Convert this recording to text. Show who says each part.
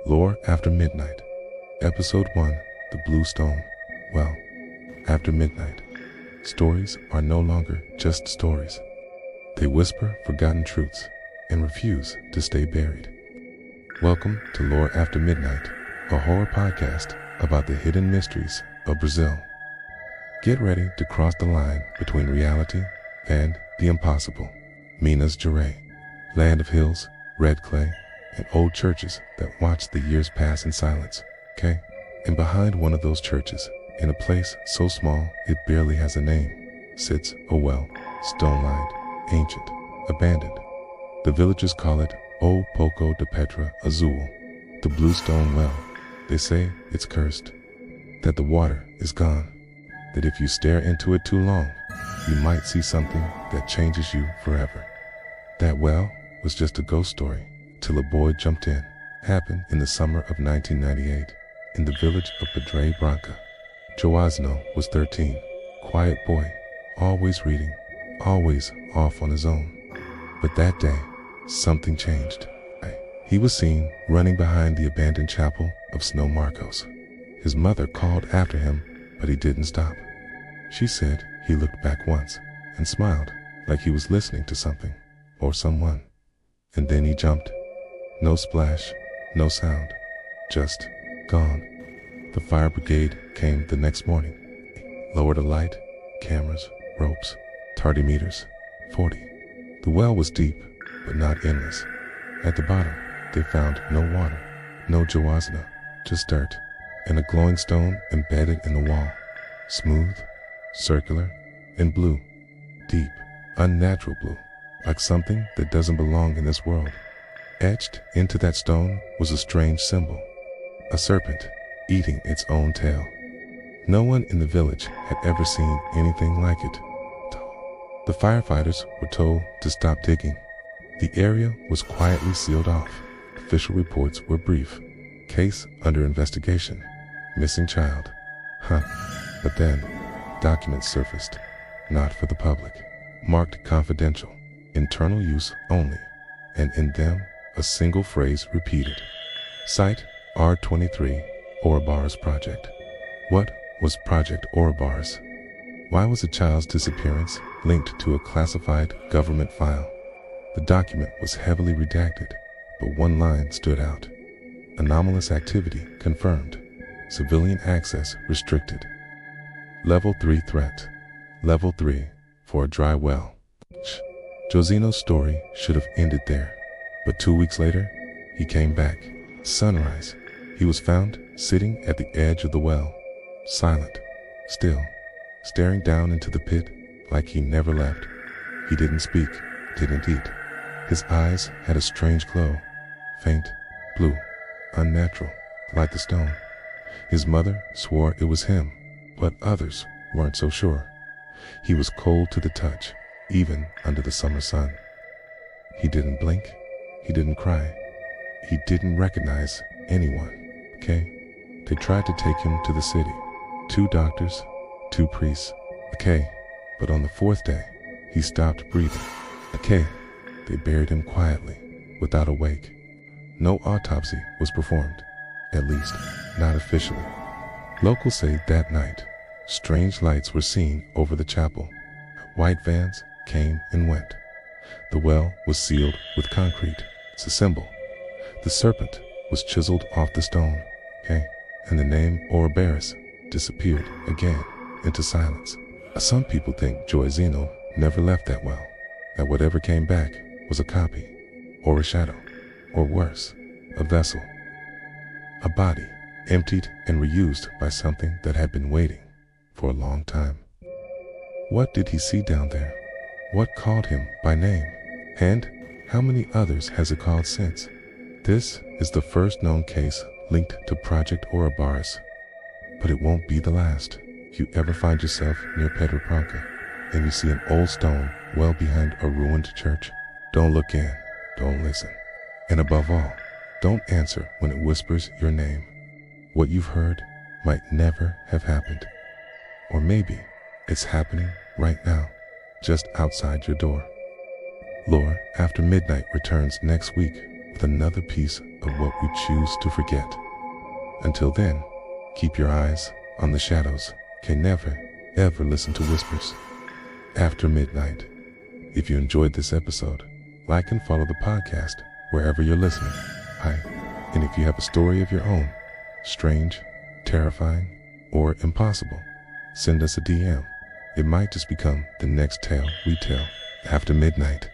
Speaker 1: Lore After Midnight, Episode 1, The Blue Stone. Well, after midnight, stories are no longer just stories. They whisper forgotten truths and refuse to stay buried. Welcome to Lore After Midnight, a horror podcast about the hidden mysteries of Brazil. Get ready to cross the line between reality and the impossible. Minas Gerais, land of hills, red clay, and old churches that watch the years pass in silence, okay? And behind one of those churches, in a place so small it barely has a name, sits a well, stone-lined, ancient, abandoned. The villagers call it O Poco de Pedra Azul, the blue stone well. They say it's cursed, that the water is gone, that if you stare into it too long, you might see something that changes you forever. That well was just a ghost story, till a boy jumped in. Happened in the summer of 1998, in the village of Padre Branca. Joãozinho was 13, quiet boy, always reading, always off on his own. But that day, something changed. He was seen running behind the abandoned chapel of São Marcos. His mother called after him, but he didn't stop. She said he looked back once and smiled like he was listening to something or someone. And then he jumped. No splash, no sound, just gone. The fire brigade came the next morning, lowered a light, cameras, ropes, tardimeters, 40. The well was deep, but not endless. At the bottom, they found no water, no Joãozinho, just dirt, and a glowing stone embedded in the wall, smooth, circular, and blue, deep, unnatural blue, like something that doesn't belong in this world. Etched into that stone was a strange symbol, a serpent eating its own tail. No one in the village had ever seen anything like it. The firefighters were told to stop digging. The area was quietly sealed off. Official reports were brief. Case under investigation. Missing child. But then, documents surfaced. Not for the public. Marked confidential. Internal use only. And in them, a single phrase repeated. Site R23, Ouroboros Project. What was Project Ouroboros? Why was a child's disappearance linked to a classified government file? The document was heavily redacted, but one line stood out. Anomalous activity confirmed. Civilian access restricted. Level 3 threat. Level 3 for a dry well. Joãozinho's story should have ended there. But 2 weeks later, he came back. Sunrise, he was found sitting at the edge of the well, silent, still, staring down into the pit like he never left. He didn't speak, didn't eat. His eyes had a strange glow, faint, blue, unnatural, like the stone. His mother swore it was him, but others weren't so sure. He was cold to the touch, even under the summer sun. He didn't blink. He didn't cry. He didn't recognize anyone, okay? They tried to take him to the city. 2 doctors, 2 priests, okay? But on the 4th day, he stopped breathing, okay? They buried him quietly, without a wake. No autopsy was performed, at least not officially. Locals say that night, strange lights were seen over the chapel. White vans came and went. The well was sealed with concrete. It's a symbol. The serpent was chiseled off the stone, okay? And the name Ouroboros disappeared again into silence. Some people think Joãozinho never left that well, that whatever came back was a copy, or a shadow, or worse, a vessel. A body, emptied and reused by something that had been waiting for a long time. What did he see down there? What called him by name? And how many others has it called since? This is the first known case linked to Project Ouroboros. But it won't be the last. If you ever find yourself near Padre Branca and you see an old stone well behind a ruined church, don't look in, don't listen. And above all, don't answer when it whispers your name. What you've heard might never have happened. Or maybe it's happening right now, just outside your door. Lore After Midnight returns next week with another piece of of what we choose to forget. Until then, keep your eyes on the shadows. Can never, ever listen to whispers after midnight. If you enjoyed this episode, like and follow the podcast wherever you're listening. Hi. And if you have a story of your own, strange, terrifying, or impossible, send us a DM. It might just become the next tale we tell after midnight.